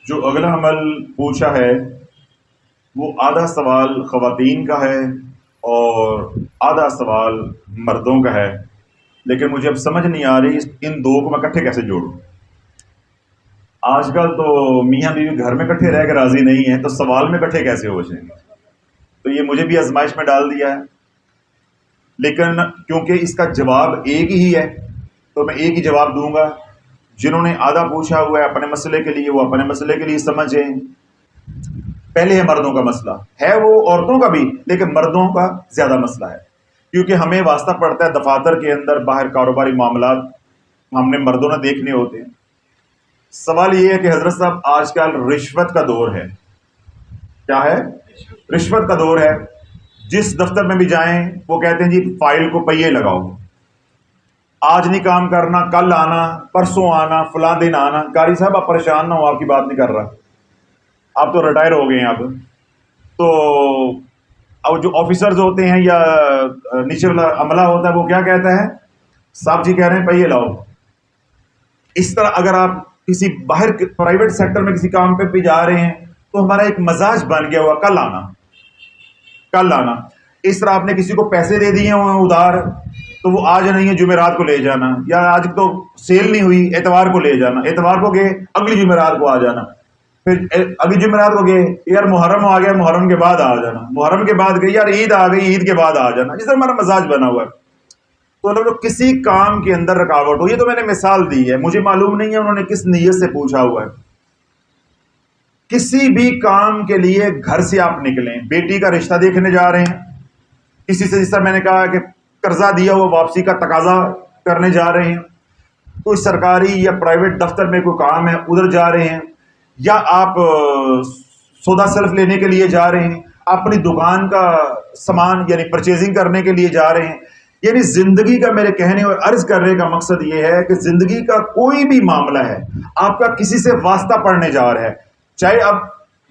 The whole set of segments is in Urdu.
جو اگلا عمل پوچھا ہے وہ آدھا سوال خواتین کا ہے اور آدھا سوال مردوں کا ہے، لیکن مجھے اب سمجھ نہیں آ رہی ان دو کو میں اکٹھے کیسے جوڑوں۔ آج کل تو میاں بیوی گھر میں اکٹھے رہ کے راضی نہیں ہیں، تو سوال میں اکٹھے کیسے ہو جائیں گے؟ تو یہ مجھے بھی آزمائش میں ڈال دیا ہے، لیکن کیونکہ اس کا جواب ایک ہی ہے تو میں ایک ہی جواب دوں گا۔ جنہوں نے آدھا پوچھا ہوا ہے اپنے مسئلے کے لیے، وہ اپنے مسئلے کے لیے سمجھیں۔ پہلے ہے مردوں کا مسئلہ، ہے وہ عورتوں کا بھی لیکن مردوں کا زیادہ مسئلہ ہے، کیونکہ ہمیں واسطہ پڑتا ہے دفاتر کے اندر، باہر کاروباری معاملات ہم نے مردوں نے دیکھنے ہوتے ہیں۔ سوال یہ ہے کہ حضرت صاحب آج کل رشوت کا دور ہے۔ کیا ہے؟ رشوت کا دور ہے۔ جس دفتر میں بھی جائیں وہ کہتے ہیں جی فائل کو پہیے لگاؤ، آج نہیں کام کرنا، کل آنا، پرسوں آنا، فلاں دن آنا۔ قاری صاحب آپ پریشان نہ ہو، آپ کی بات نہیں کر رہا، آپ تو ریٹائر ہو گئے ہیں اب تو۔ اب جو آفیسرز ہوتے ہیں یا نیچے والا عملہ ہوتا ہے وہ کیا کہتا ہے؟ صاحب جی کہہ رہے ہیں پہیے لاؤ۔ اس طرح اگر آپ کسی باہر پرائیویٹ سیکٹر میں کسی کام پہ بھی جا رہے ہیں تو ہمارا ایک مزاج بن گیا ہوا کل آنا، کل آنا۔ اس طرح آپ نے کسی کو پیسے دے دیے ہوئے ہیں ادھار، تو وہ آج نہیں ہے جمعرات کو لے جانا، یا آج تو سیل نہیں ہوئی اتوار کو لے جانا، اتوار کو گئے اگلی جمعرات کو آ جانا، پھر اگلی جمعرات کو گئے یار محرم آ گیا، محرم کے بعد آ جانا، محرم کے بعد گئی یار عید آ گئی، عید کے بعد آ جانا۔ جس طرح ہمارا مزاج بنا ہوا ہے، تو لوگ کسی کام کے اندر رکاوٹ ہو، یہ تو میں نے مثال دی ہے، مجھے معلوم نہیں ہے انہوں نے کس نیت سے پوچھا ہوا ہے۔ کسی بھی کام کے لیے گھر سے آپ نکلیں، بیٹی کا رشتہ دیکھنے جا رہے ہیں، کسی سے جس طرح میں نے کہا کہ قرضہ دیا ہوا واپسی کا تقاضا کرنے جا رہے ہیں، کوئی سرکاری یا پرائیویٹ دفتر میں کوئی کام ہے ادھر جا رہے ہیں، یا آپ سودا سلف لینے کے لیے جا رہے ہیں، اپنی دکان کا سامان یعنی پرچیزنگ کرنے کے لیے جا رہے ہیں۔ یعنی زندگی کا میرے کہنے اور عرض کرنے کا مقصد یہ ہے کہ زندگی کا کوئی بھی معاملہ ہے، آپ کا کسی سے واسطہ پڑنے جا رہا ہے، چاہے آپ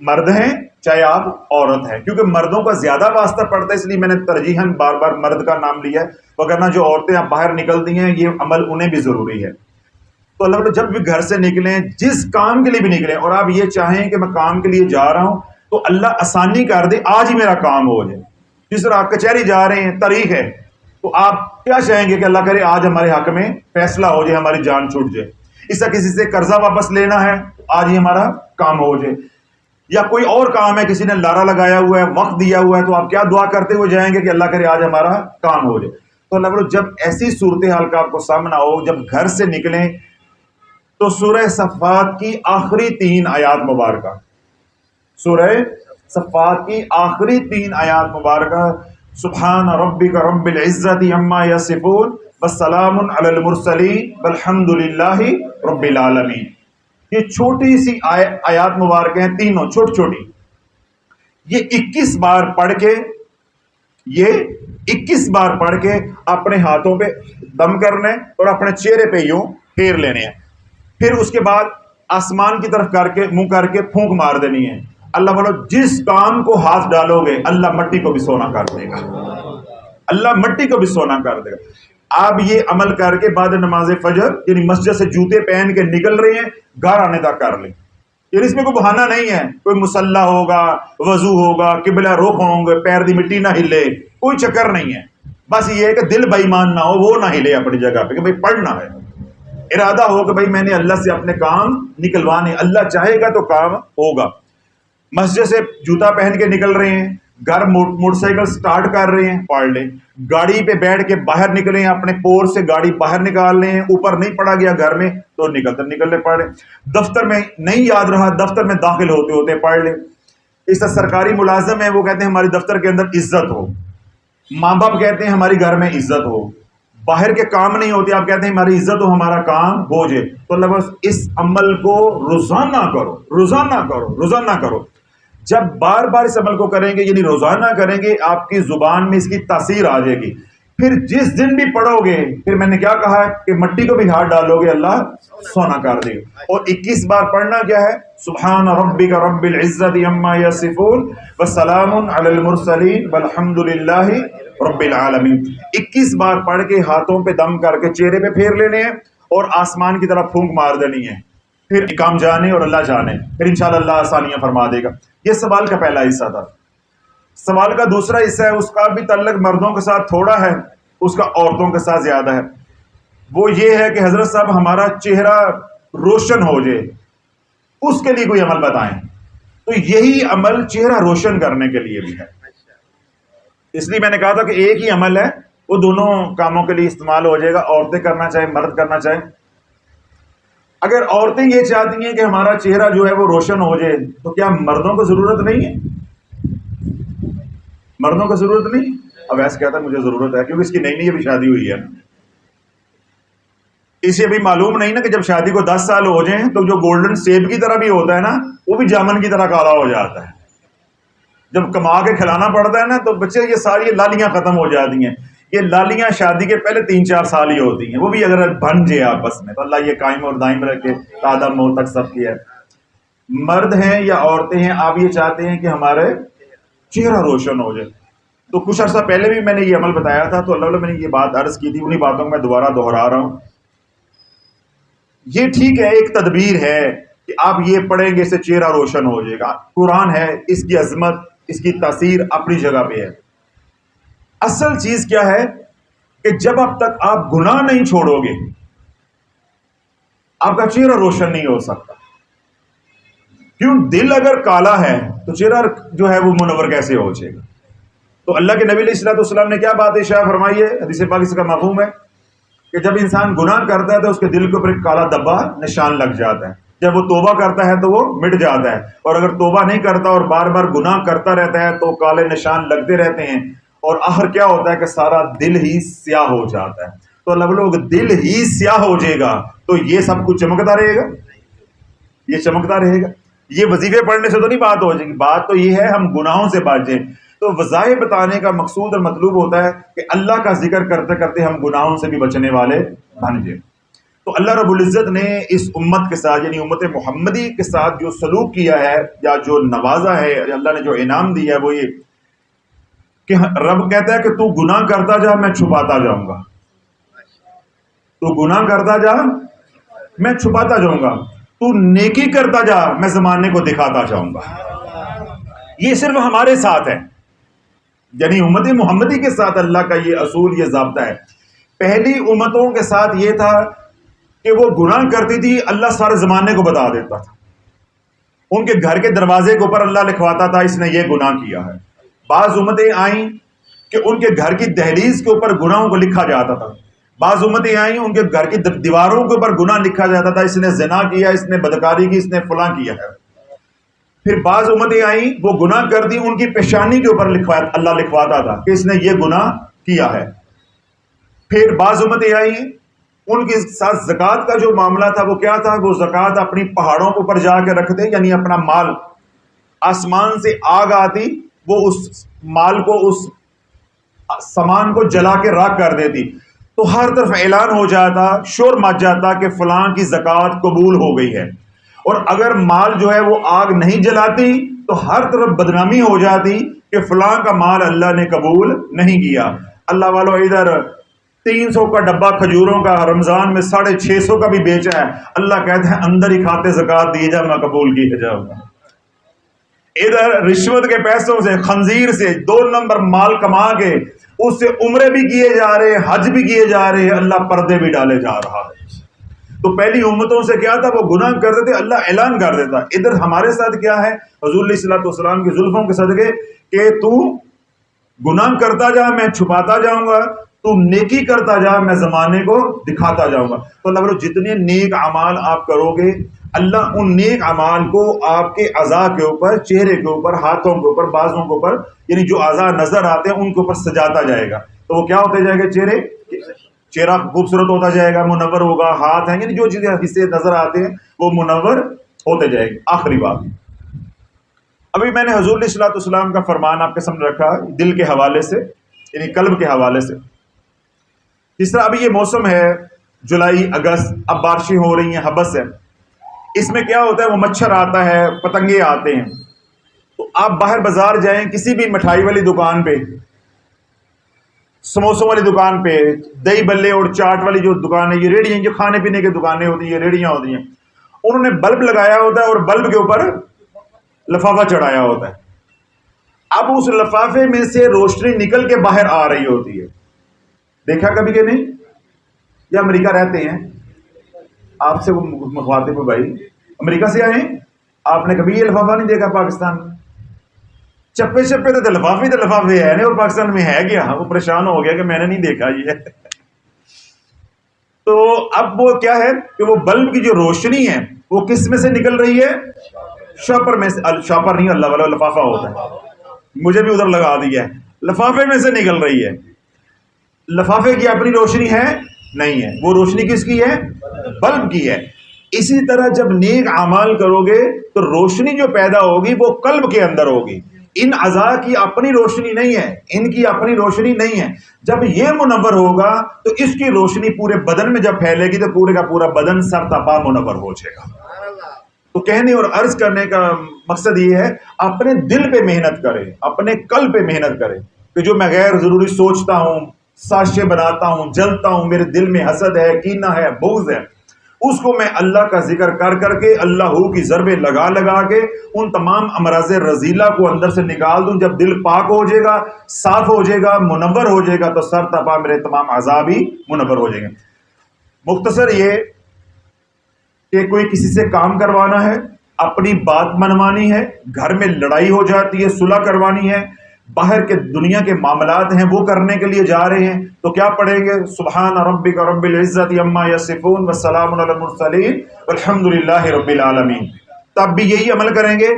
مرد ہیں چاہے آپ عورت ہیں، کیونکہ مردوں کا زیادہ واسطہ پڑتا ہے، اس لیے میں نے ترجیحاً بار بار مرد کا نام لیا ہے، وگرنہ جو عورتیں اب باہر نکلتی ہیں یہ عمل انہیں بھی ضروری ہے۔ تو اللہ تعالیٰ جب بھی گھر سے نکلیں، جس کام کے لیے بھی نکلیں، اور آپ یہ چاہیں کہ میں کام کے لیے جا رہا ہوں تو اللہ آسانی کر دے، آج ہی میرا کام ہو جائے۔ جس طرح آپ کچہری جا رہے ہیں، تاریخ ہے، تو آپ کیا چاہیں گے کہ اللہ کرے آج ہمارے حق میں فیصلہ ہو جائے، ہماری جان چھوٹ جائے۔ اس طرح کسی سے قرضہ واپس لینا ہے، آج ہی ہمارا کام ہو جائے، یا کوئی اور کام ہے کسی نے لارا لگایا ہوا ہے، وقت دیا ہوا ہے، تو آپ کیا دعا کرتے ہوئے جائیں گے کہ اللہ کرے آج ہمارا کام ہو جائے۔ تو اللہ تعالیٰ جب ایسی صورتحال کا آپ کو سامنا ہو، جب گھر سے نکلیں تو سورہ صفات کی آخری 3 آیات مبارکہ، سورہ صفات کی آخری 3 آیات مبارکہ، سبحان ربک رب العزت عما یصفون والسلام علی المرسلین والحمد للہ رب العالمین، یہ چھوٹی سی آیات مبارکہ ہیں، تینوں چھوٹی چھوٹی، یہ 21 بار پڑھ کے، یہ 21 بار پڑھ کے اپنے ہاتھوں پہ دم کرنے اور اپنے چہرے پہ یوں پھیر لینے ہیں، پھر اس کے بعد آسمان کی طرف کر کے منہ کر کے پھونک مار دینی ہے۔ اللہ بولو جس کام کو ہاتھ ڈالو گے اللہ مٹی کو بھی سونا کر دے گا، اللہ مٹی کو بھی سونا کر دے گا۔ آپ یہ عمل کر کے بعد نماز فجر یعنی مسجد سے جوتے پہن کے نکل رہے ہیں، گھر آنے تک کر لیں، یعنی اس میں کوئی بہانہ نہیں ہے، کوئی مصلی ہوگا، وضو ہوگا، قبلہ رخ ہوں گے، پیر دی مٹی نہ ہلے، کوئی چکر نہیں ہے، بس یہ ہے کہ دل بے ایمان نہ ہو، وہ نہ ہلے اپنی جگہ پہ کہ بھائی پڑھنا ہے، ارادہ ہو کہ بھائی میں نے اللہ سے اپنے کام نکلوانے، اللہ چاہے گا تو کام ہوگا۔ مسجد سے جوتا پہن کے نکل رہے ہیں، گھر موٹر سائیکل سٹارٹ کر رہے ہیں، پڑھ لیں، گاڑی پہ بیٹھ کے باہر نکلے ہیں، اپنے پور سے گاڑی باہر نکال رہے ہیں، اوپر نہیں پڑا گیا گھر میں تو نکلنے پڑھ لیں، دفتر میں نہیں یاد رہا دفتر میں داخل ہوتے ہوتے پڑھ لیں۔ اس طرح سرکاری ملازم ہیں، وہ کہتے ہیں ہماری دفتر کے اندر عزت ہو، ماں باپ کہتے ہیں ہماری گھر میں عزت ہو، باہر کے کام نہیں ہوتے، آپ کہتے ہیں ہماری عزت ہو، ہمارا کام ہو جائے، تو اللہ بس اس عمل کو روزانہ کرو، روزانہ کرو، روزانہ کرو۔ جب بار بار اس عمل کو کریں گے یعنی روزانہ کریں گے، آپ کی زبان میں اس کی تاثیر آ جائے گی، پھر جس دن بھی پڑھو گے، پھر میں نے کیا کہا ہے کہ مٹی کو بھی ہاتھ ڈالو گے اللہ سونا کر دے گا۔ اور 21 بار پڑھنا کیا ہے؟ سبحان ربک رب العزت عما یصفون والسلام علی المرسلین والحمد للہ رب العالمین، 21 بار پڑھ کے ہاتھوں پہ دم کر کے چہرے پہ پھیر لینے ہیں اور آسمان کی طرف پھونک مار دینی ہے، پھر کام جانے اور اللہ جانے، پھر انشاءاللہ اللہ آسانیاں فرما دے گا۔ یہ سوال کا پہلا حصہ تھا۔ سوال کا دوسرا حصہ ہے، اس کا بھی تعلق مردوں کے ساتھ تھوڑا ہے، اس کا عورتوں کے ساتھ زیادہ ہے۔ وہ یہ ہے کہ حضرت صاحب ہمارا چہرہ روشن ہو جائے، اس کے لیے کوئی عمل بتائیں۔ تو یہی عمل چہرہ روشن کرنے کے لیے بھی ہے۔ اس لیے میں نے کہا تھا کہ ایک ہی عمل ہے، وہ دونوں کاموں کے لیے استعمال ہو جائے گا، عورتیں کرنا چاہیں مرد کرنا چاہیں۔ اگر عورتیں یہ چاہتی ہیں کہ ہمارا چہرہ جو ہے وہ روشن ہو جائے، تو کیا مردوں کو ضرورت نہیں ہے؟ مردوں کو ضرورت نہیں؟ اب ایسا کہتا ہے مجھے ضرورت ہے، کیونکہ اس کی نئی نئی ابھی شادی ہوئی ہے۔ اسے ابھی معلوم نہیں نا کہ جب شادی کو 10 سال ہو جائیں تو جو گولڈن سیب کی طرح بھی ہوتا ہے نا، وہ بھی جامن کی طرح کالا ہو جاتا ہے۔ جب کما کے کھلانا پڑتا ہے نا تو بچے یہ ساری لالیاں ختم ہو جاتی ہیں۔ یہ لالیاں شادی کے پہلے 3-4 سال ہی ہوتی ہیں، وہ بھی اگر بن جائے آپس میں تو اللہ یہ قائم اور دائم رکھے آدم موت تک سب کی ہے۔ مرد ہیں یا عورتیں ہیں، آپ یہ چاہتے ہیں کہ ہمارے چہرہ روشن ہو جائے۔ تو کچھ عرصہ پہلے بھی میں نے یہ عمل بتایا تھا، تو اللہ میں نے یہ بات عرض کی تھی، انہی باتوں کو میں دوبارہ دہرا رہا ہوں۔ یہ ٹھیک ہے، ایک تدبیر ہے کہ آپ یہ پڑھیں گے، اس سے چہرہ روشن ہو جائے گا۔ قرآن ہے، اس کی عظمت، اس کی تاثیر اپنی جگہ پہ ہے۔ اصل چیز کیا ہے کہ جب اب تک آپ گناہ نہیں چھوڑو گے، آپ کا چہرہ روشن نہیں ہو سکتا۔ کیوں؟ دل اگر کالا ہے تو چہرہ جو ہے وہ منور کیسے ہو جائے گا؟ تو اللہ کے نبی علیہ السلام نے کیا بات ارشاد فرمائی ہے؟ حدیث پاک اس کا مفہوم ہے کہ جب انسان گناہ کرتا ہے تو اس کے دل کے اوپر ایک کالا دبا نشان لگ جاتا ہے۔ جب وہ توبہ کرتا ہے تو وہ مٹ جاتا ہے، اور اگر توبہ نہیں کرتا اور بار بار گناہ کرتا رہتا ہے تو کالے نشان لگتے رہتے ہیں، اور آخر کیا ہوتا ہے کہ سارا دل ہی سیاہ ہو جاتا ہے۔ تو اللہ بولو دل ہی سیاہ ہو جائے گا تو یہ سب کچھ چمکتا رہے گا، یہ چمکتا رہے گا۔ یہ وظیفے پڑھنے سے تو نہیں بات ہو جائے گی، بات تو یہ ہے ہم گناہوں سے بچ جائیں۔ تو وظائف بتانے کا مقصود اور مطلوب ہوتا ہے کہ اللہ کا ذکر کرتے کرتے ہم گناہوں سے بھی بچنے والے بن جائیں۔ تو اللہ رب العزت نے اس امت کے ساتھ، یعنی امت محمدی کے ساتھ جو سلوک کیا ہے یا جو نوازا ہے، اللہ نے جو انعام دیا ہے وہ یہ کہ رب کہتا ہے کہ تو گناہ کرتا جا، میں چھپاتا جاؤں گا۔ تو گناہ کرتا جا، میں چھپاتا جاؤں گا۔ تو نیکی کرتا جا، میں زمانے کو دکھاتا جاؤں گا۔ یہ صرف ہمارے ساتھ ہے، یعنی امت محمدی کے ساتھ اللہ کا یہ اصول، یہ ضابطہ ہے۔ پہلی امتوں کے ساتھ یہ تھا کہ وہ گناہ کرتی تھی، اللہ سارے زمانے کو بتا دیتا تھا۔ ان کے گھر کے دروازے کے اوپر اللہ لکھواتا تھا اس نے یہ گناہ کیا ہے۔ بعض امتیں آئیں کہ ان کے گھر کی دہلیز کے اوپر گناہوں کو لکھا جاتا تھا۔ بعض امتیں آئیں ان کے گھر کی دیواروں کے اوپر گناہ لکھا جاتا تھا، اس نے زنا کیا، اس نے بدکاری کی، اس نے فلاں کیا ہے۔ پھر بعض امتیں آئیں وہ گناہ کر دی، ان کی پیشانی کے اوپر اللہ لکھواتا تھا کہ اس نے یہ گناہ کیا ہے۔ پھر بعض امتیں آئیں ان کے ساتھ زکوٰۃ کا جو معاملہ تھا وہ کیا تھا؟ وہ زکوٰۃ اپنی پہاڑوں کے اوپر جا کے رکھتے، یعنی اپنا مال، آسمان سے آگ آتی، وہ اس مال کو، اس سامان کو جلا کے راکھ کر دیتی، تو ہر طرف اعلان ہو جاتا، شور مچ جاتا کہ فلاں کی زکوٰۃ قبول ہو گئی ہے۔ اور اگر مال جو ہے وہ آگ نہیں جلاتی تو ہر طرف بدنامی ہو جاتی کہ فلاں کا مال اللہ نے قبول نہیں کیا۔ اللہ والو ادھر 300 کا ڈبہ کھجوروں کا رمضان میں 650 کا بھی بیچا ہے، اللہ کہتے ہیں اندر ہی کھاتے زکوٰۃ دیے جا، میں قبول کیے جاؤں گا۔ ادھر رشوت کے پیسوں سے، خنزیر سے 2 نمبر مال کما کے اس سے عمرے بھی کیے جا رہے ہیں، حج بھی کیے جا رہے ہیں، اللہ پردے بھی ڈالے جا رہا ہے۔ تو پہلی امتوں سے کیا تھا؟ وہ گناہ کرتے تھے، اللہ اعلان کر دیتا۔ ادھر ہمارے ساتھ کیا ہے؟ حضور علیہ الصلوۃ والسلام کی زلفوں کے صدقے کہ تو گناہ کرتا جا، میں چھپاتا جاؤں گا، تو نیکی کرتا جا، میں زمانے کو دکھاتا جاؤں گا۔ تو اللہ بولو جتنے نیک اعمال آپ کرو گے، اللہ ان نیک اعمال کو آپ کے اعضاء کے اوپر، چہرے کے اوپر، ہاتھوں کے اوپر، بازوں کے اوپر، یعنی جو اعضاء نظر آتے ہیں ان کے اوپر سجاتا جائے گا۔ تو وہ کیا ہوتے جائے گا؟ چہرہ خوبصورت ہوتا جائے گا، منور ہوگا، ہاتھ ہیں، یعنی جو چیزیں حصے نظر آتے ہیں وہ منور ہوتے جائے گی۔ آخری بات، ابھی میں نے حضور علیہ الصلوۃ والسلام کا فرمان آپ کے سامنے رکھا دل کے حوالے سے، یعنی قلب کے حوالے سے۔ جس طرح ابھی یہ موسم ہے جولائی اگست، اب بارشیں ہو رہی ہیں، حبس ہے، اس میں کیا ہوتا ہے؟ وہ مچھر آتا ہے، پتنگے آتے ہیں۔ تو آپ باہر بازار جائیں، کسی بھی مٹھائی والی دکان پہ، سموسوں والی دکان پہ، دہی بلے اور چاٹ والی جو دکان ہے، یہ ریڑیاں جو کھانے پینے کی دکانیں ہوتی ہیں، یہ ریڑیاں ہوتی ہیں، انہوں نے بلب لگایا ہوتا ہے اور بلب کے اوپر لفافہ چڑھایا ہوتا ہے. اب اس لفافے میں سے روشنی نکل کے باہر آ رہی ہوتی ہے. دیکھا کبھی کہ نہیں؟ یا امریکہ رہتے ہیں آپ سے وہ مخاطب ہو بھائی، امریکہ سے آئے ہیں، آپ نے کبھی یہ لفافہ نہیں دیکھا پاکستان میں؟ چپے چپے تو لفافے ہے نہیں، اور پاکستان میں ہے کیا؟ وہ پریشان ہو گیا کہ میں نے نہیں دیکھا یہ. تو اب وہ کیا ہے کہ وہ بلب کی جو روشنی ہے وہ کس میں سے نکل رہی ہے؟ شاپر میں سے. شاپر نہیں، اللہ والا لفافہ ہوتا ہے، مجھے بھی ادھر لگا دیا ہے. لفافے میں سے نکل رہی ہے. لفافے کی اپنی روشنی ہے نہیں ہے، وہ روشنی کس کی ہے؟ بلب کی ہے. اسی طرح جب نیک اعمال کرو گے تو روشنی جو پیدا ہوگی وہ قلب کے اندر ہوگی. ان اعضاء کی اپنی روشنی نہیں ہے، ان کی اپنی روشنی نہیں ہے. جب یہ منور ہوگا تو اس کی روشنی پورے بدن میں جب پھیلے گی تو پورے کا پورا بدن سر تپا منور ہو جائے گا. تو کہنے اور عرض کرنے کا مقصد یہ ہے، اپنے دل پہ محنت کرے، اپنے قلب پہ محنت کرے کہ جو میں غیر ضروری سوچتا ہوں، سازشیں بناتا ہوں، جلتا ہوں، میرے دل میں حسد ہے، کینہ ہے، بغض ہے، اس کو میں اللہ کا ذکر کر کر کے، اللہ کی ضربیں لگا لگا کے ان تمام امراض رذیلہ کو اندر سے نکال دوں. جب دل پاک ہو جائے گا، صاف ہو جائے گا، منور ہو جائے گا تو سر تپا میرے تمام اعضاء بھی منور ہو جائیں گے. مختصر یہ کہ کوئی کسی سے کام کروانا ہے، اپنی بات منوانی ہے، گھر میں لڑائی ہو جاتی ہے، صلح کروانی ہے، باہر کے دنیا کے معاملات ہیں وہ کرنے کے لیے جا رہے ہیں، تو کیا پڑھیں گے؟ سبحان ربک رب العزت عما یصفون والسلام علی المرسلین والحمد للہ رب العالمین. تب بھی یہی عمل کریں گے.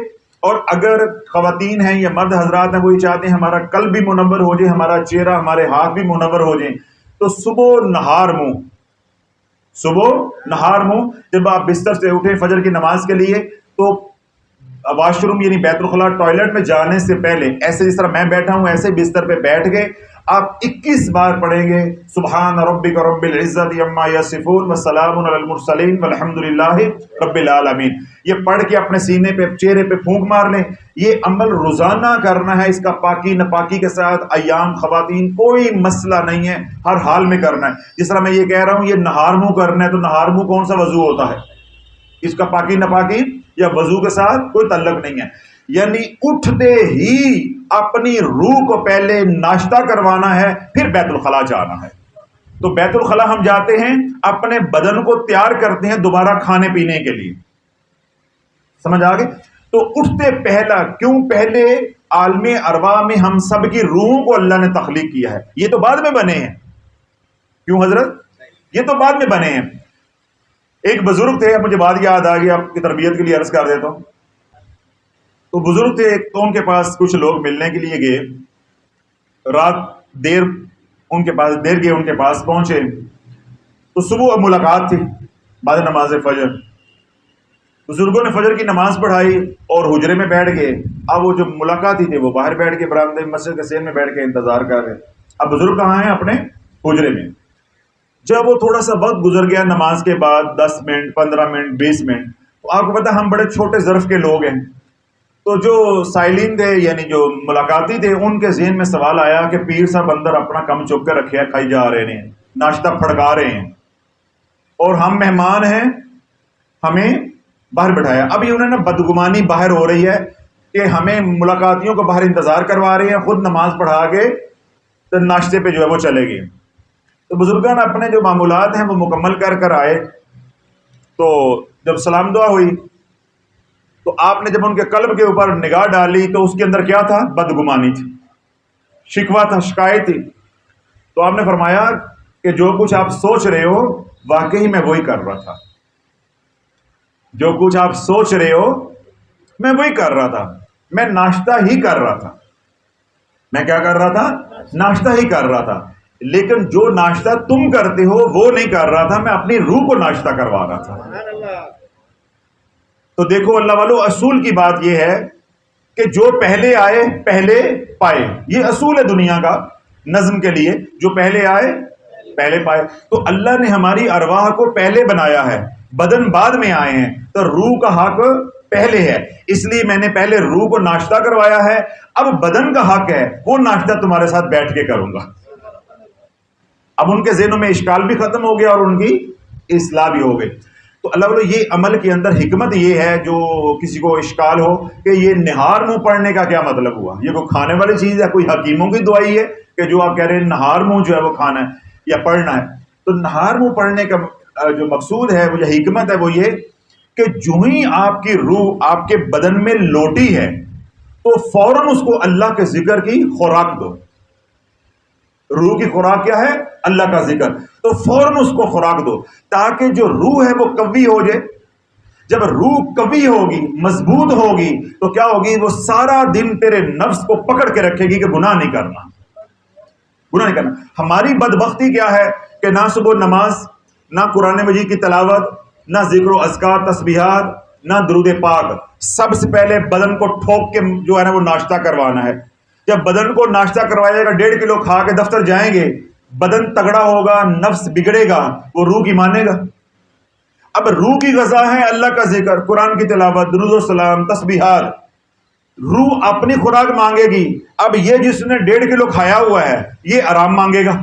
اور اگر خواتین ہیں یا مرد حضرات ہیں وہ یہ چاہتے ہیں ہمارا قلب بھی منور ہو جائے، ہمارا چہرہ، ہمارے ہاتھ بھی منور ہو جائیں، تو صبح نہار منہ جب آپ بستر سے اٹھیں فجر کی نماز کے لیے تو واش روم یعنی بیت الخلاء ٹوائلٹ میں جانے سے پہلے ایسے جس طرح میں بیٹھا ہوں ایسے بستر پہ بیٹھ گئے آپ 21 بار پڑھیں گے سبحان ربک رب العزت عما یصفون والسلام علی المرسلین والحمد للہ رب العالمین. یہ پڑھ کے اپنے سینے پہ، چہرے پہ پھونک مار لیں. یہ عمل روزانہ کرنا ہے. اس کا پاکی نپاکی کے ساتھ ایام خواتین کوئی مسئلہ نہیں ہے، ہر حال میں کرنا ہے. جس طرح میں یہ کہہ رہا ہوں یہ نہار منہ کرنا ہے تو نہار منہ کون سا وضو ہوتا ہے؟ اس کا پاکی نپاکی یا وضو کے ساتھ کوئی تعلق نہیں ہے. یعنی اٹھتے ہی اپنی روح کو پہلے ناشتہ کروانا ہے، پھر بیت الخلاء جانا ہے. تو بیت الخلاء ہم جاتے ہیں، اپنے بدن کو تیار کرتے ہیں دوبارہ کھانے پینے کے لیے. سمجھ آگے؟ تو اٹھتے پہلا کیوں؟ پہلے عالم ارواح میں ہم سب کی روحوں کو اللہ نے تخلیق کیا ہے. یہ تو بعد میں بنے ہیں. کیوں حضرت؟ یہ تو بعد میں بنے ہیں. ایک بزرگ تھے، مجھے بات یاد آ گئی، آپ کی تربیت کے لیے عرض کر دیتا ہوں. تو بزرگ تھے، تو ان کے پاس کچھ لوگ ملنے کے لیے گئے. رات دیر گئے، ان کے پاس پہنچے تو صبح ملاقات تھی بعد نماز فجر. بزرگوں نے فجر کی نماز پڑھائی اور حجرے میں بیٹھ گئے. اب وہ جو ملاقاتی تھے وہ باہر بیٹھ کے برآمدے مسجد کے سین میں بیٹھ کے انتظار کر رہے. اب بزرگ کہاں ہیں؟ اپنے حجرے میں. جب وہ تھوڑا سا وقت گزر گیا نماز کے بعد، 10 منٹ 15 منٹ 20 منٹ، تو آپ کو پتا ہم بڑے چھوٹے ظرف کے لوگ ہیں. تو جو سائلین تھے یعنی جو ملاقاتی تھے ان کے ذہن میں سوال آیا کہ پیر صاحب اندر اپنا کم چک کے رکھے کھائی جا رہے ہیں، ناشتہ پھڑکا رہے ہیں اور ہم مہمان ہیں، ہمیں باہر بٹھایا. ابھی انہوں نے بدگمانی باہر ہو رہی ہے کہ ہمیں ملاقاتیوں کو باہر انتظار کروا رہے ہیں، خود نماز پڑھا کے تو ناشتے پہ جو ہے وہ چلے گئے. تو بزرگان اپنے جو معمولات ہیں وہ مکمل کر کر آئے. تو جب سلام دعا ہوئی تو آپ نے جب ان کے قلب کے اوپر نگاہ ڈالی تو اس کے اندر کیا تھا؟ بدگمانی تھی، شکوہ تھا، شکایت تھی. تو آپ نے فرمایا کہ جو کچھ آپ سوچ رہے ہو واقعی میں وہی کر رہا تھا. جو کچھ آپ سوچ رہے ہو میں وہی کر رہا تھا. میں ناشتہ ہی کر رہا تھا. میں کیا کر رہا تھا؟ ناشتہ ہی کر رہا تھا. لیکن جو ناشتہ تم کرتے ہو وہ نہیں کر رہا تھا، میں اپنی روح کو ناشتہ کروا رہا تھا. تو دیکھو اللہ والو، اصول کی بات یہ ہے کہ جو پہلے آئے پہلے پائے. یہ اصول ہے دنیا کا نظم کے لیے، جو پہلے آئے پہلے پائے. تو اللہ نے ہماری ارواح کو پہلے بنایا ہے، بدن بعد میں آئے ہیں، تو روح کا حق پہلے ہے. اس لیے میں نے پہلے روح کو ناشتہ کروایا ہے. اب بدن کا حق ہے، وہ ناشتہ تمہارے ساتھ بیٹھ کے کروں گا. اب ان کے ذہنوں میں اشکال بھی ختم ہو گیا اور ان کی اصلاح بھی ہو گئی. تو اللہ بولو یہ عمل کے اندر حکمت یہ ہے، جو کسی کو اشکال ہو کہ یہ نہار منہ پڑھنے کا کیا مطلب ہوا، یہ کوئی کھانے والی چیز ہے، کوئی حکیموں کی دعائی ہے کہ جو آپ کہہ رہے ہیں نہار منہ جو ہے وہ کھانا ہے یا پڑھنا ہے؟ تو نہار منہ پڑھنے کا جو مقصود ہے، وہ جو حکمت ہے، وہ یہ کہ جو ہی آپ کی روح آپ کے بدن میں لوٹی ہے تو فوراً اس کو اللہ کے ذکر کی خوراک دو۔ روح کی خوراک کیا ہے؟ اللہ کا ذکر، تو فوراً اس کو خوراک دو تاکہ جو روح ہے وہ قوی ہو جائے۔ جب روح قوی ہوگی، مضبوط ہوگی، تو کیا ہوگی؟ وہ سارا دن تیرے نفس کو پکڑ کے رکھے گی کہ گناہ نہیں کرنا، گناہ نہیں کرنا۔ ہماری بدبختی کیا ہے کہ نہ صبح نماز، نہ قرآن مجید کی تلاوت، نہ ذکر و اذکار تسبیحات، نہ درود پاک۔ سب سے پہلے بدن کو ٹھوک کے جو ہے نا وہ ناشتہ کروانا ہے۔ جب بدن کو ناشتہ کروایا جائے گا، 1.5 کلو کھا کے دفتر جائیں گے، بدن تگڑا ہوگا، نفس بگڑے گا، وہ روح کی مانے گا؟ اب روح کی غذا ہے اللہ کا ذکر، قرآن کی تلاوت، درود و سلام، تسبیحات۔ روح اپنی خوراک مانگے گی۔ اب یہ جس نے 1.5 کلو کھایا ہوا ہے، یہ آرام مانگے گا۔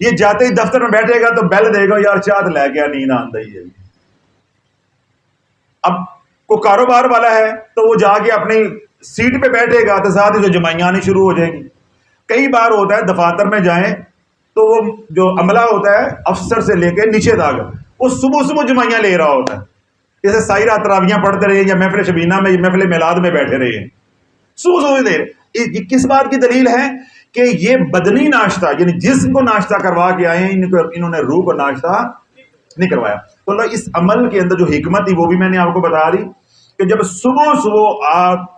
یہ جاتے ہی دفتر میں بیٹھے گا تو بیل دے گا، یار چاہت لے گیا، نیند آندہ ہی ہے۔ اب کو کاروبار والا ہے تو وہ جا کے اپنی سیٹ پہ بیٹھے گا تو ساتھ ہی جو جمائیاں آنی شروع ہو جائیں گی۔ کئی بار ہوتا ہے دفاتر میں جائیں تو وہ جو عملہ ہوتا ہے افسر سے لے کے نیچے تک، وہ صبح جمائیاں لے رہا ہوتا ہے، جیسے سائرہ تراویحاں پڑھتے رہے یا محفل شبینہ میں، محفل میلاد میں بیٹھے رہے ہیں صبح دیر۔ یہ کس بات کی دلیل ہے؟ کہ یہ بدنی ناشتہ، یعنی جسم کو ناشتہ کروا کے آئے ہیں، انہوں نے روح کو ناشتہ نہیں کروایا۔ تو اللہ اس عمل کے اندر جو حکمت تھی وہ بھی میں نے آپ کو بتا دی کہ جب صبح آپ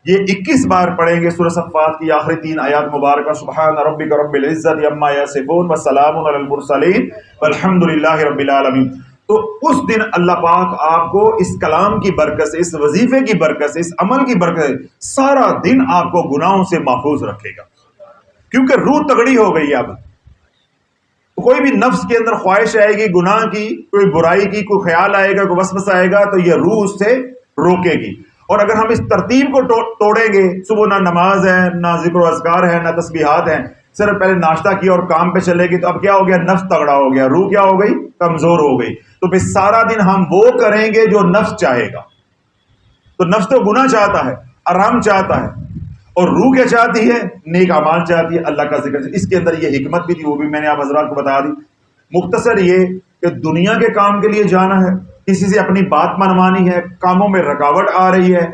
یہ 21 بار پڑھیں گے سورہ صفات کی آخری 3 آیات مبارکہ، سبحان ربک رب العزت عما یصفون وسلام علی المرسلین والحمد للہ رب العالمین، تو اس دن اللہ پاک آپ کو اس کلام کی برکت سے، اس وظیفے کی برکت سے، اس عمل کی برکت سے سارا دن آپ کو گناہوں سے محفوظ رکھے گا، کیونکہ روح تگڑی ہو گئی۔ اب کوئی بھی نفس کے اندر خواہش آئے گی گناہ کی، کوئی برائی کی، کوئی خیال آئے گا، کوئی وسوسہ آئے گا، تو یہ روح اس سے روکے گی۔ اور اگر ہم اس ترتیب کو توڑیں گے، صبح نہ نماز ہے، نہ ذکر و اذکار ہے، نہ تسبیحات ہیں، صرف پہلے ناشتہ کیا اور کام پہ چلے گی، تو اب کیا ہو گیا؟ نفس تگڑا ہو گیا، روح کیا ہو گئی؟ کمزور ہو گئی۔ تو پھر سارا دن ہم وہ کریں گے جو نفس چاہے گا۔ تو نفس تو گناہ چاہتا ہے، آرام چاہتا ہے، اور روح کیا چاہتی ہے؟ نیک اعمال چاہتی ہے، اللہ کا ذکر۔ اس کے اندر یہ حکمت بھی تھی، وہ بھی میں نے آپ حضرات کو بتا دی۔ مختصر یہ کہ دنیا کے کام کے لیے جانا ہے، کسی سے اپنی بات منوانی ہے، کاموں میں رکاوٹ آ رہی ہے،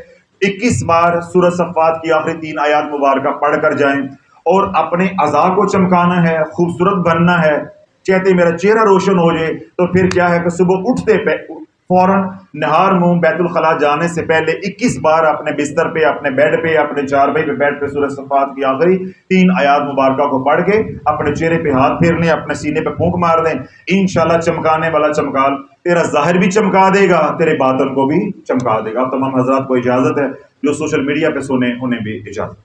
21 بار سورہ صفات کی آخری 3 آیات مبارکہ پڑھ کر جائیں، اور اپنے اعضاء کو چمکانا ہے، خوبصورت بننا ہے، چاہتے میرا چہرہ روشن ہو جائے، تو پھر کیا ہے کہ صبح اٹھتے پہ فوراً نہار منہ بیت الخلاء جانے سے پہلے 21 بار اپنے بستر پہ، اپنے بیڈ پہ، اپنے چارپائی پہ بیٹھ پہ سورہ صفات کی آخری 3 آیات مبارکہ کو پڑھ کے اپنے چہرے پہ ہاتھ پھیر لیں، اپنے سینے پہ پھونک مار دیں۔ انشاءاللہ چمکانے والا چمکال تیرا ظاہر بھی چمکا دے گا، تیرے باطن کو بھی چمکا دے گا۔ اب تمام حضرات کو اجازت ہے، جو سوشل میڈیا پہ سنیں انہیں بھی اجازت۔